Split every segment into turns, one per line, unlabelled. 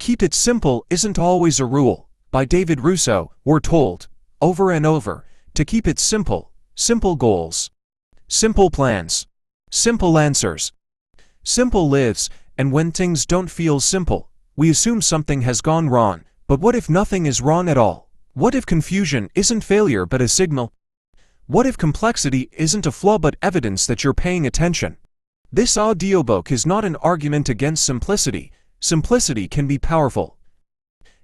keep it simple isn't always a rule. By David Russo, we're told, over and over, to keep it simple. Simple goals. Simple plans. Simple answers. Simple lives, and when things don't feel simple, we assume something has gone wrong. But what if nothing is wrong at all? What if confusion isn't failure but a signal? What if complexity isn't a flaw but evidence that you're paying attention? This audiobook is not an argument against simplicity. Simplicity can be powerful.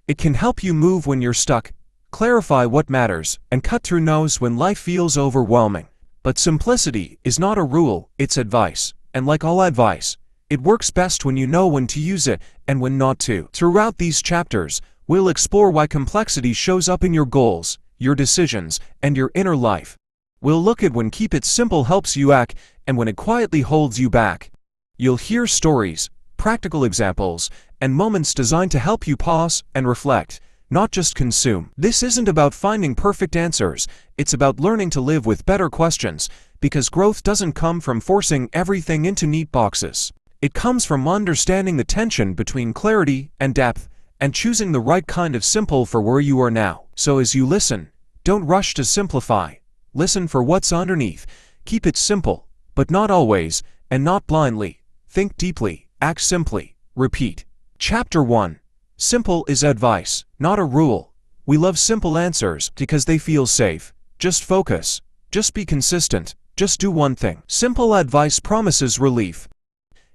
It can help you move when you're stuck, clarify what matters, and cut through no's when life feels overwhelming. But simplicity is not a rule, it's advice. And like all advice, it works best when you know when to use it and when not to. Throughout these chapters, we'll explore why complexity shows up in your goals, your decisions, and your inner life. We'll look at when keep it simple helps you act and when it quietly holds you back. You'll hear stories, practical examples, and moments designed to help you pause and reflect, not just consume. This isn't about finding perfect answers, it's about learning to live with better questions, because growth doesn't come from forcing everything into neat boxes. It comes from understanding the tension between clarity and depth, and choosing the right kind of simple for where you are now. So as you listen, don't rush to simplify. Listen for what's underneath. Keep it simple, but not always, and not blindly. Think deeply, act simply, repeat. Chapter 1. Simple is advice, not a rule. We love simple answers because they feel safe. Just focus. Just be consistent. Just do one thing. Simple advice promises relief.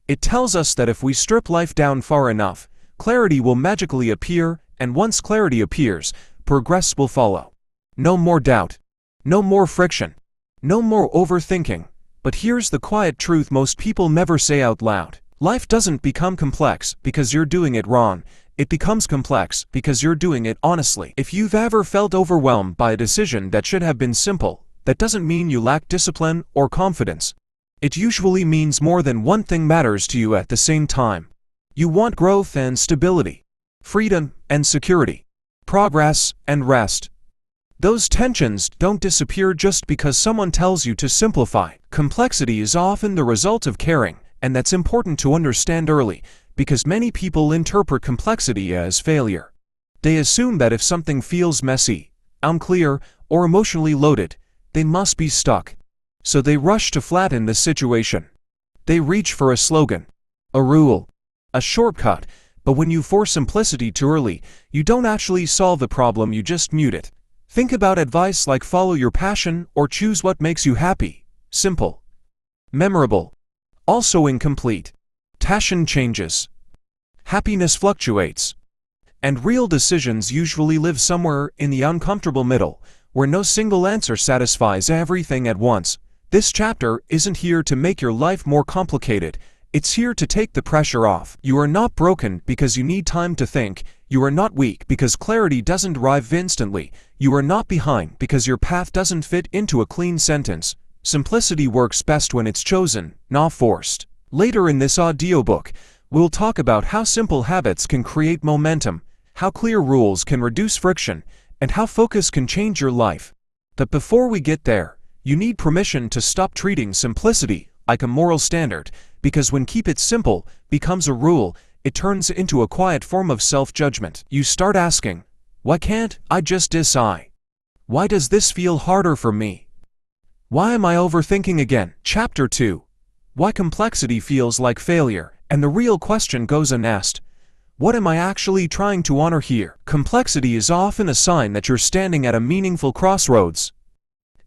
It tells us that if we strip life down far enough, clarity will magically appear, and once clarity appears, progress will follow. No more doubt. No more friction. No more overthinking. But here's the quiet truth most people never say out loud. Life doesn't become complex because you're doing it wrong. It becomes complex because you're doing it honestly. If you've ever felt overwhelmed by a decision that should have been simple, that doesn't mean you lack discipline or confidence. It usually means more than one thing matters to you at the same time. You want growth and stability, freedom and security, progress and rest. Those tensions don't disappear just because someone tells you to simplify. Complexity is often the result of caring, and that's important to understand early, because many people interpret complexity as failure. They assume that if something feels messy, unclear, or emotionally loaded, they must be stuck. So they rush to flatten the situation. They reach for a slogan, a rule, a shortcut, but when you force simplicity too early, you don't actually solve the problem, you just mute it. Think about advice like follow your passion or choose what makes you happy. Simple. Memorable. Also incomplete. Passion changes. Happiness fluctuates. And real decisions usually live somewhere in the uncomfortable middle, where no single answer satisfies everything at once. This chapter isn't here to make your life more complicated. It's here to take the pressure off. You are not broken because you need time to think. You are not weak because clarity doesn't arrive instantly. You are not behind because your path doesn't fit into a clean sentence. Simplicity works best when it's chosen, not forced. Later in this audiobook, we'll talk about how simple habits can create momentum, how clear rules can reduce friction, and how focus can change your life. But before we get there, you need permission to stop treating simplicity like a moral standard, because when keep it simple becomes a rule, it turns into a quiet form of self-judgment. You start asking, why can't I just decide? Why does this feel harder for me? Why am I overthinking again? Chapter 2. Why complexity feels like failure, and the real question goes unasked. What am I actually trying to honor here? Complexity is often a sign that you're standing at a meaningful crossroads.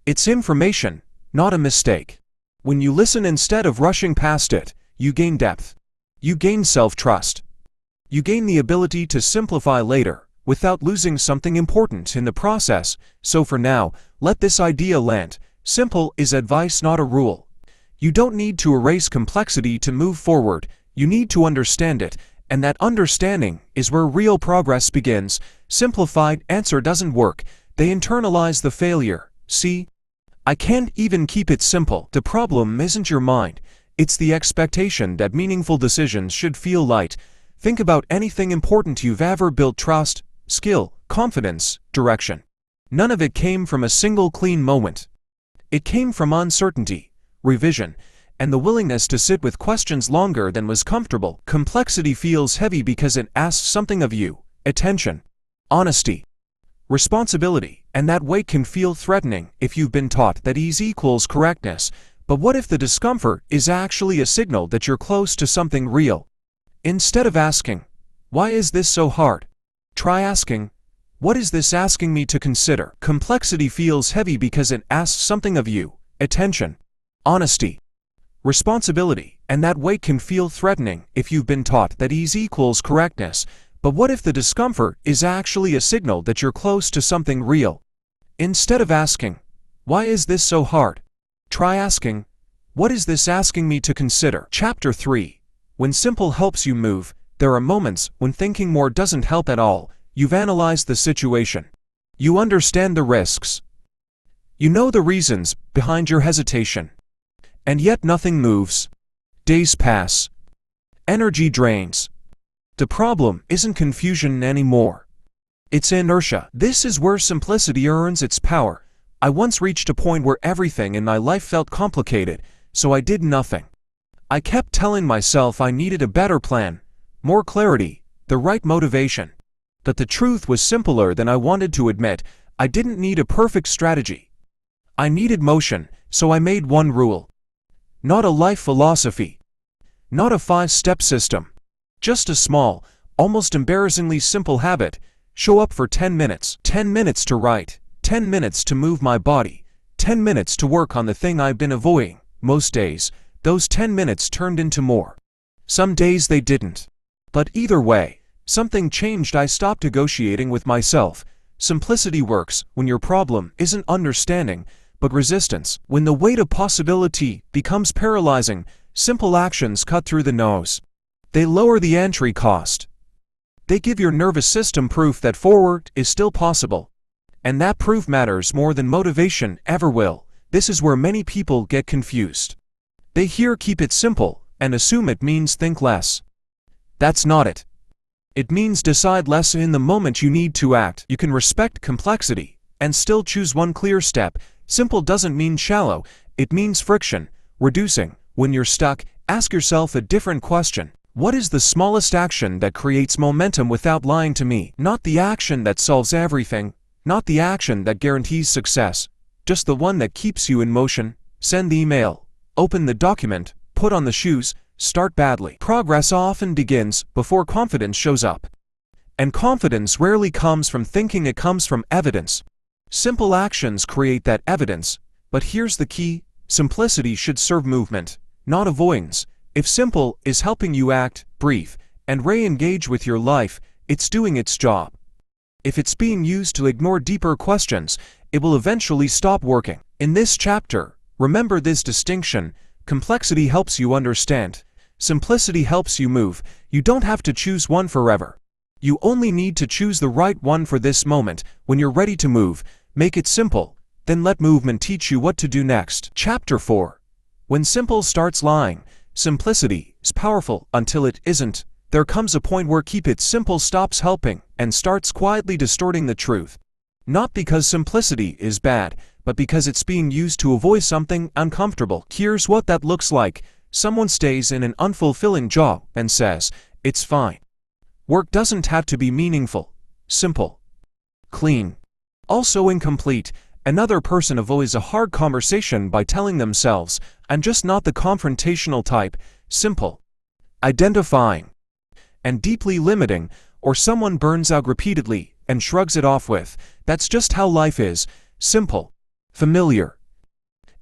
It's information, not a mistake. When you listen instead of rushing past it, you gain depth. You gain self-trust. You gain the ability to simplify later, without losing something important in the process. So for now, let this idea land. Simple is advice, not a rule. You don't need to erase complexity to move forward. You need to understand it, and that understanding is where real progress begins. Simplified answer doesn't work. They internalize the failure. See? I can't even keep it simple. The problem isn't your mind. It's the expectation that meaningful decisions should feel light. Think about anything important you've ever built: trust, skill, confidence, direction. None of it came from a single clean moment. It came from uncertainty, revision, and the willingness to sit with questions longer than was comfortable. Complexity feels heavy because it asks something of you: attention, honesty, responsibility, and that weight can feel threatening if you've been taught that ease equals correctness. But what if the discomfort is actually a signal that you're close to something real? Instead of asking, "Why is this so hard?" try asking, "What is this asking me to consider?" Complexity feels heavy because it asks something of you: attention, honesty, responsibility, and that weight can feel threatening if you've been taught that ease equals correctness. But what if the discomfort is actually a signal that you're close to something real? Instead of asking, "Why is this so hard?" try asking, "What is this asking me to consider?" Chapter 3. When simple helps you move, there are moments when thinking more doesn't help at all. You've analyzed the situation. You understand the risks. You know the reasons behind your hesitation. And yet nothing moves. Days pass. Energy drains. The problem isn't confusion anymore. It's inertia. This is where simplicity earns its power. I once reached a point where everything in my life felt complicated, so I did nothing. I kept telling myself I needed a better plan, more clarity, the right motivation. But the truth was simpler than I wanted to admit. I didn't need a perfect strategy. I needed motion, so I made one rule. Not a life philosophy. Not a 5-step system. Just a small, almost embarrassingly simple habit. Show up for 10 minutes. 10 minutes to write. 10 minutes to move my body. 10 minutes to work on the thing I've been avoiding. Most days, those 10 minutes turned into more. Some days they didn't. But either way, something changed. I stopped negotiating with myself. Simplicity works when your problem isn't understanding, but resistance. When the weight of possibility becomes paralyzing, simple actions cut through the noise. They lower the entry cost. They give your nervous system proof that forward is still possible. And that proof matters more than motivation ever will. This is where many people get confused. They hear "keep it simple" and assume it means think less. That's not it. It means decide less in the moment you need to act. You can respect complexity and still choose one clear step. Simple doesn't mean shallow, it means friction, reducing. When you're stuck, ask yourself a different question. What is the smallest action that creates momentum without lying to me? Not the action that solves everything, not the action that guarantees success, just the one that keeps you in motion. Send the email, open the document, put on the shoes, start badly. Progress often begins before confidence shows up. And confidence rarely comes from thinking, it comes from evidence. Simple actions create that evidence, but here's the key: simplicity should serve movement, not avoidance. If simple is helping you act, breathe, and re-engage with your life, it's doing its job. If it's being used to ignore deeper questions, it will eventually stop working. In this chapter, remember this distinction: complexity helps you understand. Simplicity helps you move. You don't have to choose one forever. You only need to choose the right one for this moment. When you're ready to move, make it simple, then let movement teach you what to do next. Chapter 4. When simple starts lying, simplicity is powerful until it isn't. There comes a point where keep it simple stops helping and starts quietly distorting the truth. Not because simplicity is bad, but because it's being used to avoid something uncomfortable. Here's what that looks like. Someone stays in an unfulfilling job and says, "It's fine. Work doesn't have to be meaningful, simple, clean, also incomplete." Another person avoids a hard conversation by telling themselves, "I'm just not the confrontational type." Simple, identifying, and deeply limiting. Or someone burns out repeatedly and shrugs it off with, "That's just how life is." Simple, familiar,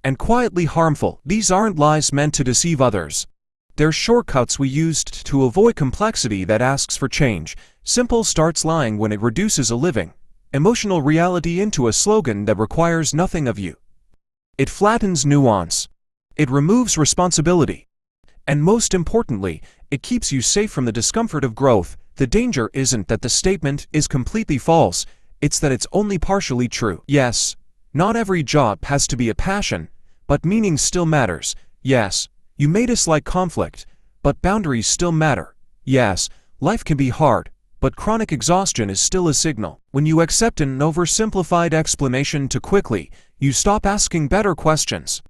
and quietly harmful. These aren't lies meant to deceive others. They're shortcuts we used to avoid complexity that asks for change. Simple starts lying when it reduces a living, emotional reality into a slogan that requires nothing of you. It flattens nuance. It removes responsibility. And most importantly, it keeps you safe from the discomfort of growth. The danger isn't that the statement is completely false, it's that it's only partially true. Yes, not every job has to be a passion, but meaning still matters. Yes, you may dislike conflict, but boundaries still matter. Yes, life can be hard, but chronic exhaustion is still a signal. When you accept an oversimplified explanation too quickly, you stop asking better questions.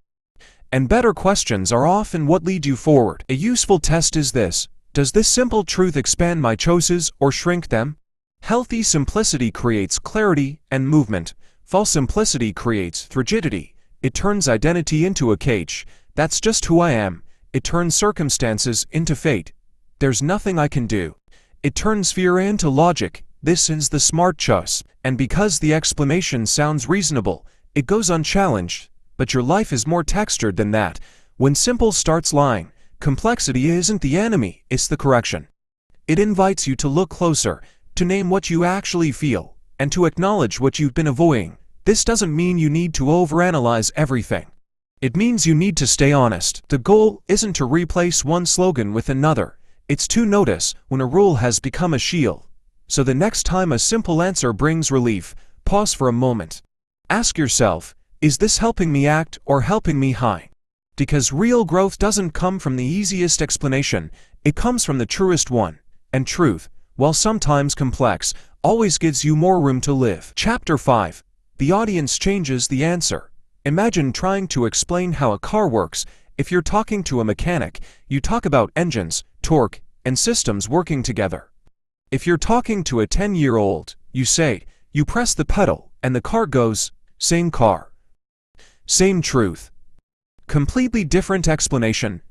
And better questions are often what lead you forward. A useful test is this: does this simple truth expand my choices or shrink them? Healthy simplicity creates clarity and movement. False simplicity creates rigidity. It turns identity into a cage. That's just who I am. It turns circumstances into fate. There's nothing I can do. It turns fear into logic. This is the smart choice. And because the explanation sounds reasonable, it goes unchallenged. But your life is more textured than that. When simple starts lying, complexity isn't the enemy, it's the correction. It invites you to look closer, to name what you actually feel, and to acknowledge what you've been avoiding. This doesn't mean you need to overanalyze everything. It means you need to stay honest. The goal isn't to replace one slogan with another. It's to notice when a rule has become a shield. So the next time a simple answer brings relief, pause for a moment. Ask yourself, is this helping me act or helping me hide? Because real growth doesn't come from the easiest explanation, it comes from the truest one. And truth, while sometimes complex, always gives you more room to live. Chapter 5. The audience changes the answer. Imagine trying to explain how a car works. If you're talking to a mechanic, you talk about engines, torque, and systems working together. If you're talking to a 10-year-old, you say, you press the pedal, and the car goes. Same car. Same truth. Completely different explanation.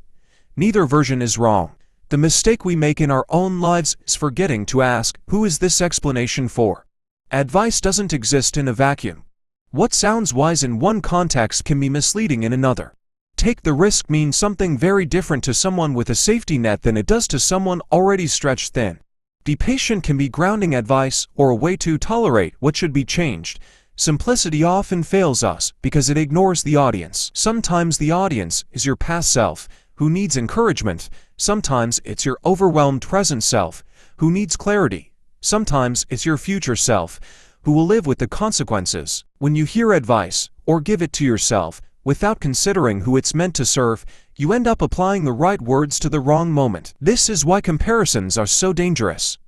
Neither version is wrong. The mistake we make in our own lives is forgetting to ask, who is this explanation for? Advice doesn't exist in a vacuum. What sounds wise in one context can be misleading in another. Take the risk means something very different to someone with a safety net than it does to someone already stretched thin. Be patient can be grounding advice or a way to tolerate what should be changed. Simplicity often fails us because it ignores the audience. Sometimes the audience is your past self, who needs encouragement. Sometimes it's your overwhelmed present self, who needs clarity. Sometimes it's your future self, who will live with the consequences. When you hear advice, or give it to yourself, without considering who it's meant to serve, you end up applying the right words to the wrong moment. This is why comparisons are so dangerous.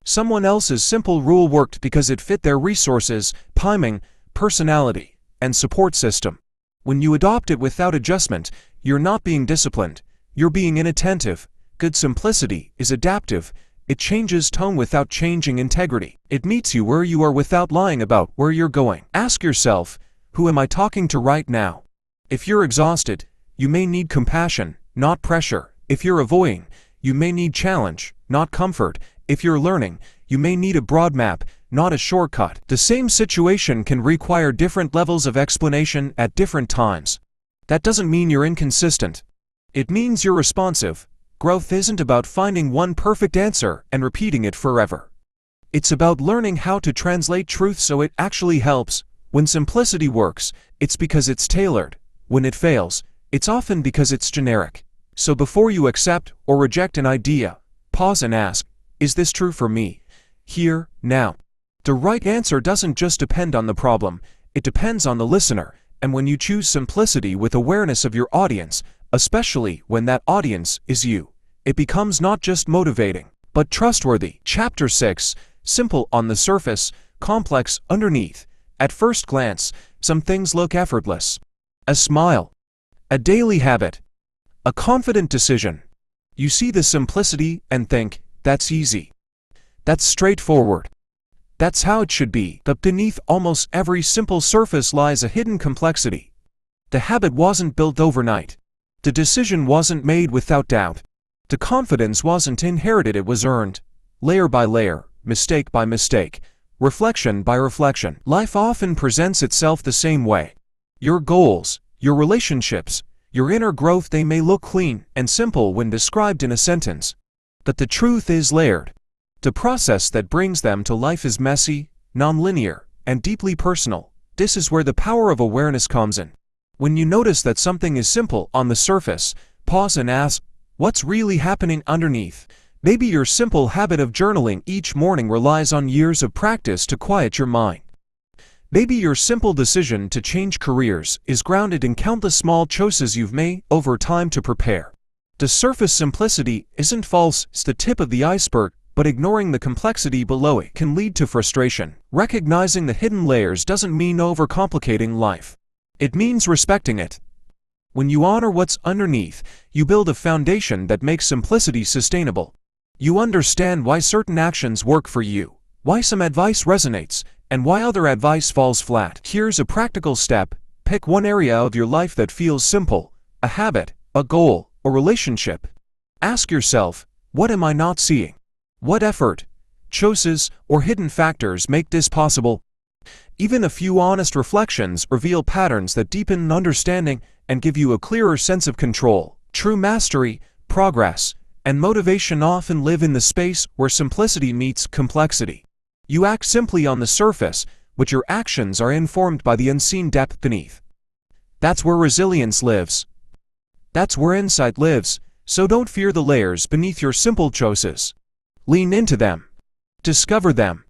Someone else's simple rule worked because it fit their resources, timing, personality, and support system. When you adopt it without adjustment, you're not being disciplined, you're being inattentive. Good simplicity is adaptive. It changes tone without changing integrity. It meets you where you are without lying about where you're going. Ask yourself, who am I talking to right now? If you're exhausted, you may need compassion, not pressure. If you're avoiding, you may need challenge, not comfort. If you're learning, you may need a broad map, not a shortcut. The same situation can require different levels of explanation at different times. That doesn't mean you're inconsistent. It means you're responsive. Growth isn't about finding one perfect answer and repeating it forever. It's about learning how to translate truth so it actually helps. When simplicity works, it's because it's tailored. When it fails, it's often because it's generic. So before you accept or reject an idea, pause and ask, is this true for me? Here, now. The right answer doesn't just depend on the problem, it depends on the listener. And when you choose simplicity with awareness of your audience, especially when that audience is you, it becomes not just motivating, but trustworthy. Chapter 6. Simple on the surface, complex underneath. At first glance, some things look effortless. A smile. A daily habit. A confident decision. You see the simplicity and think, that's easy. That's straightforward. That's how it should be. But beneath almost every simple surface lies a hidden complexity. The habit wasn't built overnight. The decision wasn't made without doubt. The confidence wasn't inherited, it was earned. Layer by layer, mistake by mistake, reflection by reflection. Life often presents itself the same way. Your goals, your relationships, your inner growth, they may look clean and simple when described in a sentence. But the truth is layered. The process that brings them to life is messy, non-linear, and deeply personal. This is where the power of awareness comes in. When you notice that something is simple on the surface, pause and ask, what's really happening underneath? Maybe your simple habit of journaling each morning relies on years of practice to quiet your mind. Maybe your simple decision to change careers is grounded in countless small choices you've made over time to prepare. The surface simplicity isn't false, it's the tip of the iceberg, but ignoring the complexity below it can lead to frustration. Recognizing the hidden layers doesn't mean overcomplicating life. It means respecting it. When you honor what's underneath, you build a foundation that makes simplicity sustainable. You understand why certain actions work for you, why some advice resonates, and why other advice falls flat. Here's a practical step. Pick one area of your life that feels simple, a habit, a goal, a relationship. Ask yourself, what am I not seeing? What effort, choices, or hidden factors make this possible? Even a few honest reflections reveal patterns that deepen understanding and give you a clearer sense of control. True mastery, progress, and motivation often live in the space where simplicity meets complexity. You act simply on the surface, but your actions are informed by the unseen depth beneath. That's where resilience lives. That's where insight lives, so don't fear the layers beneath your simple choices. Lean into them. Discover them.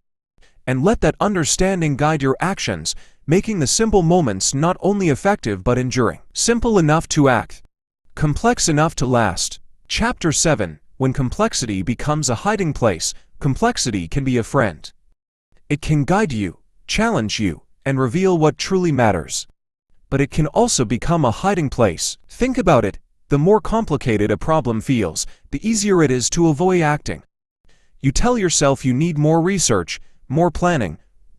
And let that understanding guide your actions, making the simple moments not only effective but enduring. Simple enough to act. Complex enough to last. Chapter 7. When complexity becomes a hiding place, complexity can be a friend. It can guide you, challenge you, and reveal what truly matters. But it can also become a hiding place. Think about it. The more complicated a problem feels, the easier it is to avoid acting. You tell yourself you need more research, more planning,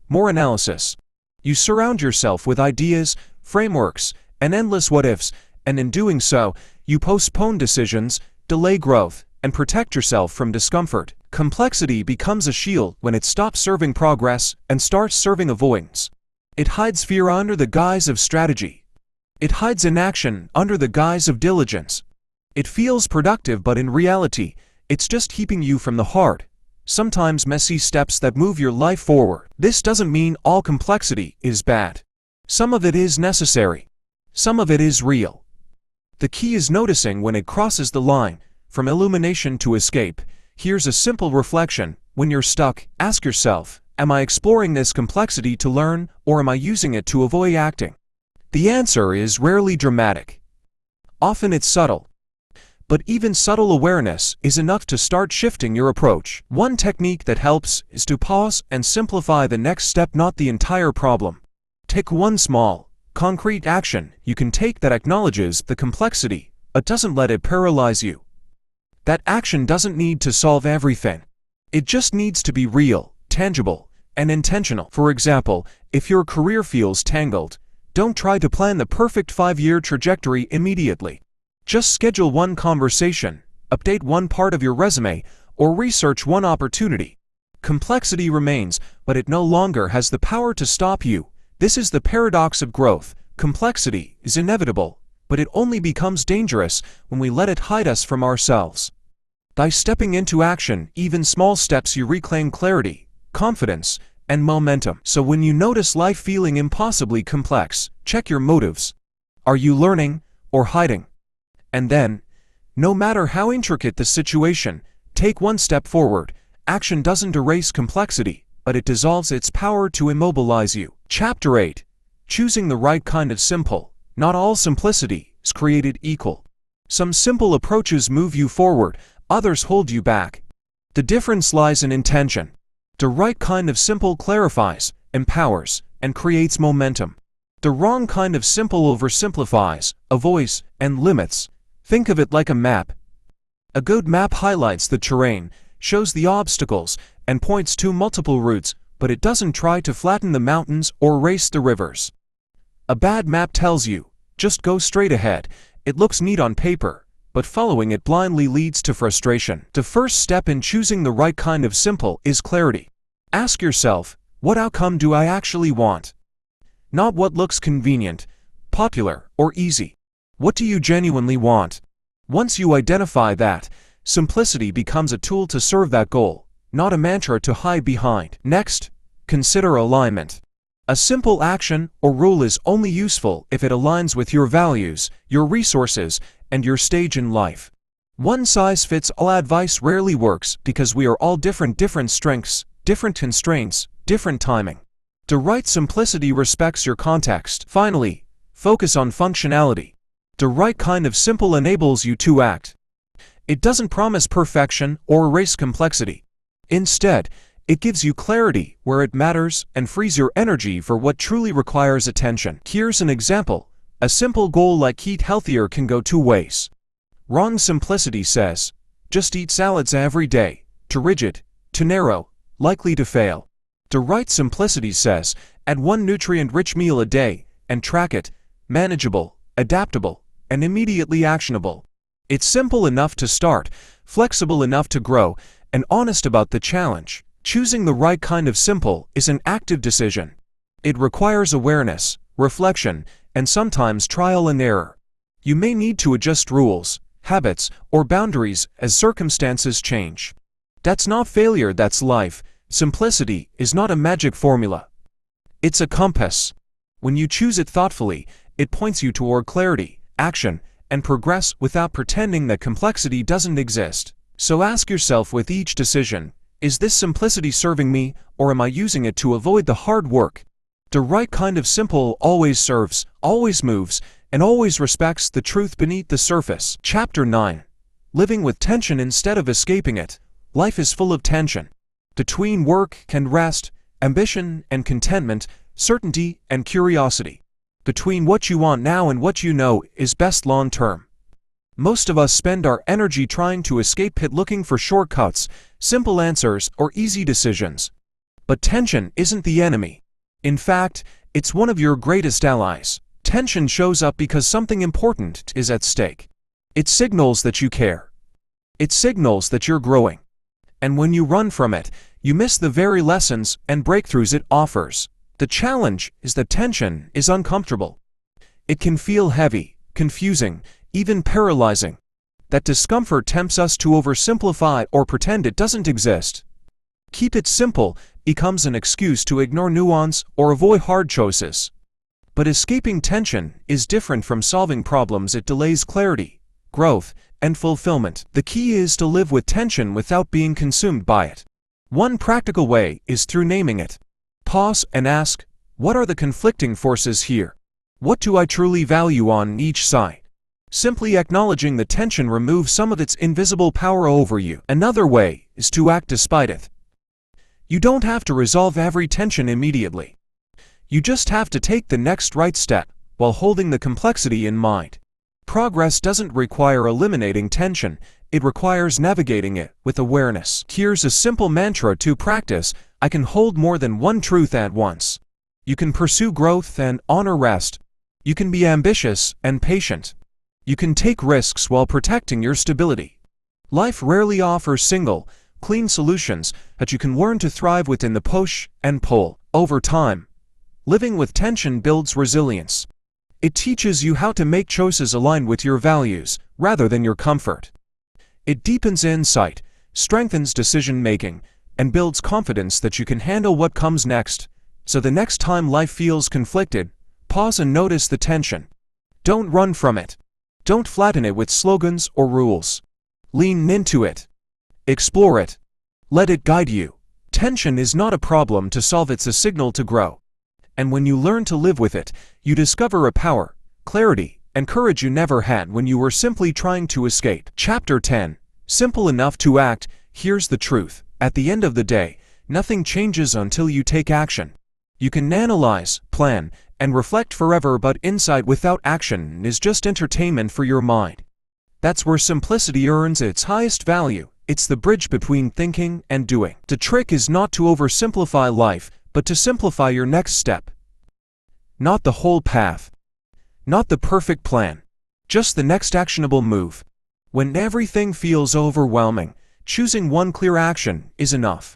more analysis. You surround yourself with ideas, frameworks, and endless what-ifs, and in doing so, you postpone decisions, delay growth, and protect yourself from discomfort. Complexity becomes a shield when it stops serving progress and starts serving avoidance. It hides fear under the guise of strategy. It hides inaction under the guise of diligence. It feels productive, but in reality, it's just keeping you from the hard, sometimes messy steps that move your life forward. This doesn't mean all complexity is bad. Some of it is necessary. Some of it is real. The key is noticing when it crosses the line, from illumination to escape. Here's a simple reflection. When you're stuck, ask yourself, am I exploring this complexity to learn, or am I using it to avoid acting? The answer is rarely dramatic. Often it's subtle. But even subtle awareness is enough to start shifting your approach. One technique that helps is to pause and simplify the next step, not the entire problem. Take one small, concrete action you can take that acknowledges the complexity, but doesn't let it paralyze you. That action doesn't need to solve everything. It just needs to be real, tangible, and intentional. For example, if your career feels tangled, don't try to plan the perfect 5-year trajectory immediately. Just schedule one conversation, update one part of your resume, or research one opportunity. Complexity remains, but it no longer has the power to stop you. This is the paradox of growth. Complexity is inevitable, but it only becomes dangerous when we let it hide us from ourselves. By stepping into action, even small steps, you reclaim clarity, confidence, and momentum. So when you notice life feeling impossibly complex, check your motives. Are you learning or hiding? And then, no matter how intricate the situation, take one step forward. Action doesn't erase complexity, but it dissolves its power to immobilize you. Chapter 8. Choosing the right kind of simple. Not all simplicity is created equal. Some simple approaches move you forward, others hold you back. The difference lies in intention. The right kind of simple clarifies, empowers, and creates momentum. The wrong kind of simple oversimplifies, avoids, and limits. Think of it like a map. A good map highlights the terrain, shows the obstacles, and points to multiple routes, but it doesn't try to flatten the mountains or race the rivers. A bad map tells you, just go straight ahead. It looks neat on paper, but following it blindly leads to frustration. The first step in choosing the right kind of simple is clarity. Ask yourself, what outcome do I actually want? Not what looks convenient, popular, or easy. What do you genuinely want? Once you identify that, simplicity becomes a tool to serve that goal, not a mantra to hide behind. Next, consider alignment. A simple action or rule is only useful if it aligns with your values, your resources, and your stage in life. One-size-fits-all advice rarely works because we are all different strengths, different constraints, different timing. The right simplicity respects your context. Finally, focus on functionality. The right kind of simple enables you to act. It doesn't promise perfection or erase complexity. Instead, it gives you clarity where it matters and frees your energy for what truly requires attention. Here's an example. A simple goal like eat healthier can go two ways. Wrong simplicity says, just eat salads every day. Too rigid, too narrow, likely to fail. The right simplicity says, add one nutrient-rich meal a day, and track it, manageable, adaptable, and immediately actionable. It's simple enough to start, flexible enough to grow, and honest about the challenge. Choosing the right kind of simple is an active decision. It requires awareness, reflection, and sometimes trial and error. You may need to adjust rules, habits, or boundaries as circumstances change. That's not failure, that's life. Simplicity is not a magic formula. It's a compass. When you choose it thoughtfully, it points you toward clarity, action, and progress without pretending that complexity doesn't exist. So ask yourself with each decision, is this simplicity serving me, or am I using it to avoid the hard work? The right kind of simple always serves, always moves, and always respects the truth beneath the surface. Chapter 9. Living with tension instead of escaping it. Life is full of tension. Between work and rest, ambition and contentment, certainty and curiosity. Between what you want now and what you know is best long term. Most of us spend our energy trying to escape it, looking for shortcuts, simple answers, or easy decisions. But tension isn't the enemy. In fact, it's one of your greatest allies. Tension shows up because something important is at stake. It signals that you care. It signals that you're growing. And when you run from it, you miss the very lessons and breakthroughs it offers. The challenge is that tension is uncomfortable. It can feel heavy, confusing, even paralyzing. That discomfort tempts us to oversimplify or pretend it doesn't exist. Keep it simple becomes an excuse to ignore nuance or avoid hard choices. But escaping tension is different from solving problems. It delays clarity, growth, and fulfillment. The key is to live with tension without being consumed by it. One practical way is through naming it. Pause and ask, what are the conflicting forces here? What do I truly value on each side? Simply acknowledging the tension removes some of its invisible power over you. Another way is to act despite it. You don't have to resolve every tension immediately. You just have to take the next right step while holding the complexity in mind. Progress doesn't require eliminating tension, it requires navigating it with awareness. Here's a simple mantra to practice: I can hold more than one truth at once. You can pursue growth and honor rest. You can be ambitious and patient. You can take risks while protecting your stability. Life rarely offers single, clean solutions, but you can learn to thrive within the push and pull. Over time, living with tension builds resilience. It teaches you how to make choices aligned with your values, rather than your comfort. It deepens insight, strengthens decision-making, and builds confidence that you can handle what comes next. So the next time life feels conflicted, pause and notice the tension. Don't run from it. Don't flatten it with slogans or rules. Lean into it. Explore it. Let it guide you. Tension is not a problem to solve, it's a signal to grow. And when you learn to live with it, you discover a power, clarity, and courage you never had when you were simply trying to escape. Chapter 10. Simple enough to act. Here's the truth. At the end of the day, nothing changes until you take action. You can analyze, plan, and reflect forever, but insight without action is just entertainment for your mind. That's where simplicity earns its highest value. It's the bridge between thinking and doing. The trick is not to oversimplify life, but to simplify your next step. Not the whole path. Not the perfect plan. Just the next actionable move. When everything feels overwhelming, choosing one clear action is enough.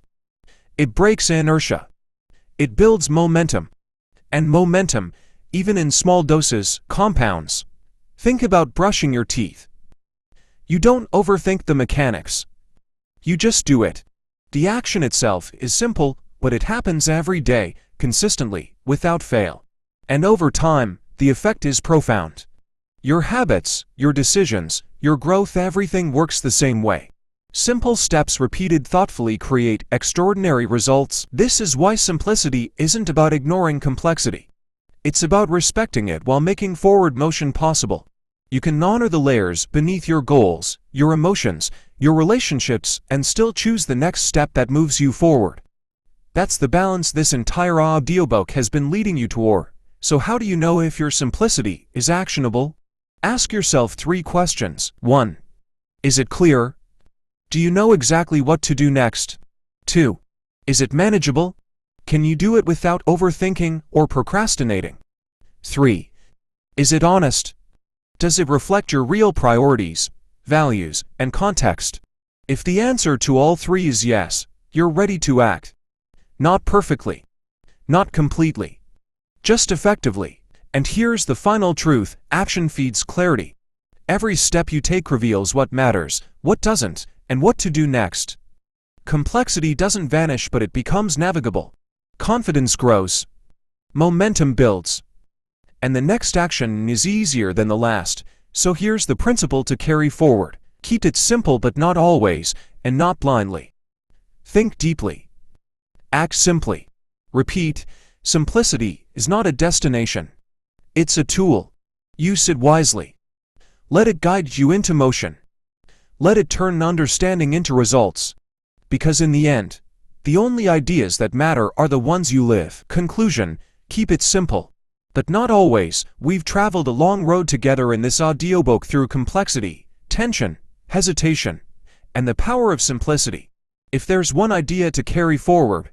It breaks inertia. It builds momentum. And momentum, even in small doses, compounds. Think about brushing your teeth. You don't overthink the mechanics. You just do it. The action itself is simple, but it happens every day, consistently, without fail. And over time, the effect is profound. Your habits, your decisions, your growth, everything works the same way. Simple steps repeated thoughtfully create extraordinary results. This is why simplicity isn't about ignoring complexity. It's about respecting it while making forward motion possible. You can honor the layers beneath your goals, your emotions, your relationships, and still choose the next step that moves you forward. That's the balance this entire audiobook has been leading you toward. So how do you know if your simplicity is actionable? Ask yourself 3 questions. 1. Is it clear? Do you know exactly what to do next? 2. Is it manageable? Can you do it without overthinking or procrastinating? 3. Is it honest? Does it reflect your real priorities, values, and context? If the answer to all 3 is yes, you're ready to act. Not perfectly. Not completely. Just effectively. And here's the final truth: action feeds clarity. Every step you take reveals what matters, what doesn't, and what to do next. Complexity doesn't vanish, but it becomes navigable. Confidence grows. Momentum builds. And the next action is easier than the last. So here's the principle to carry forward. Keep it simple, but not always, and not blindly. Think deeply. Act simply. Repeat: simplicity is not a destination. It's a tool. Use it wisely. Let it guide you into motion. Let it turn understanding into results. Because in the end, the only ideas that matter are the ones you live. Conclusion: keep it simple. But not always. We've traveled a long road together in this audiobook through complexity, tension, hesitation, and the power of simplicity. If there's one idea to carry forward,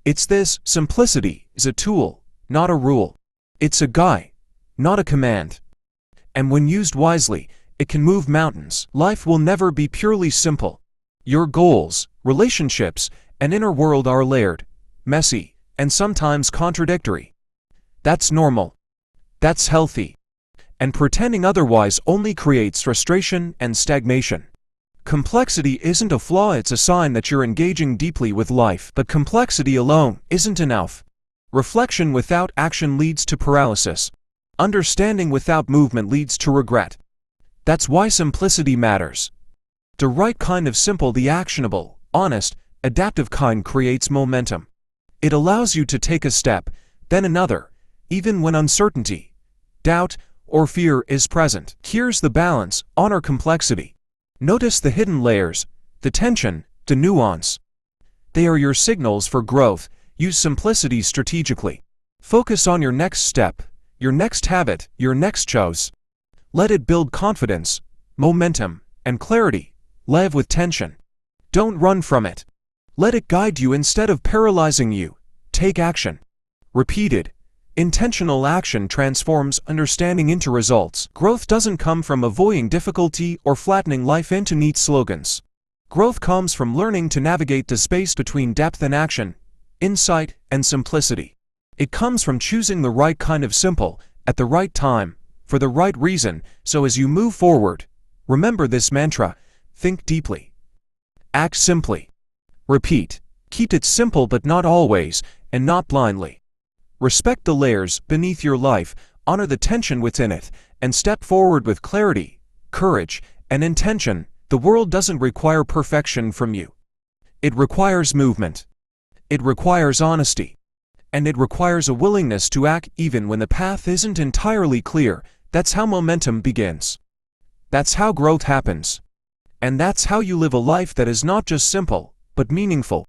it's this: simplicity is a tool, not a rule. It's a guide, not a command. And when used wisely, it can move mountains. Life will never be purely simple. Your goals, relationships, and inner world are layered, messy, and sometimes contradictory. That's normal. That's healthy. And pretending otherwise only creates frustration and stagnation. Complexity isn't a flaw, it's a sign that you're engaging deeply with life. But complexity alone isn't enough. Reflection without action leads to paralysis. Understanding without movement leads to regret. That's why simplicity matters. The right kind of simple, the actionable, honest, adaptive kind, creates momentum. It allows you to take a step, then another, even when uncertainty, doubt, or fear is present. Here's the balance: honor complexity. Notice the hidden layers, the tension, the nuance. They are your signals for growth. Use simplicity strategically. Focus on your next step, your next habit, your next choice. Let it build confidence, momentum, and clarity. Live with tension. Don't run from it. Let it guide you instead of paralyzing you. Take action. Repeated, intentional action transforms understanding into results. Growth doesn't come from avoiding difficulty or flattening life into neat slogans. Growth comes from learning to navigate the space between depth and action, insight and simplicity. It comes from choosing the right kind of simple, at the right time, for the right reason. So as you move forward, remember this mantra: think deeply. Act simply. Repeat: keep it simple, but not always, and not blindly. Respect the layers beneath your life, honor the tension within it, and step forward with clarity, courage, and intention. The world doesn't require perfection from you. It requires movement. It requires honesty. And it requires a willingness to act even when the path isn't entirely clear. That's how momentum begins. That's how growth happens. And that's how you live a life that is not just simple, but meaningful.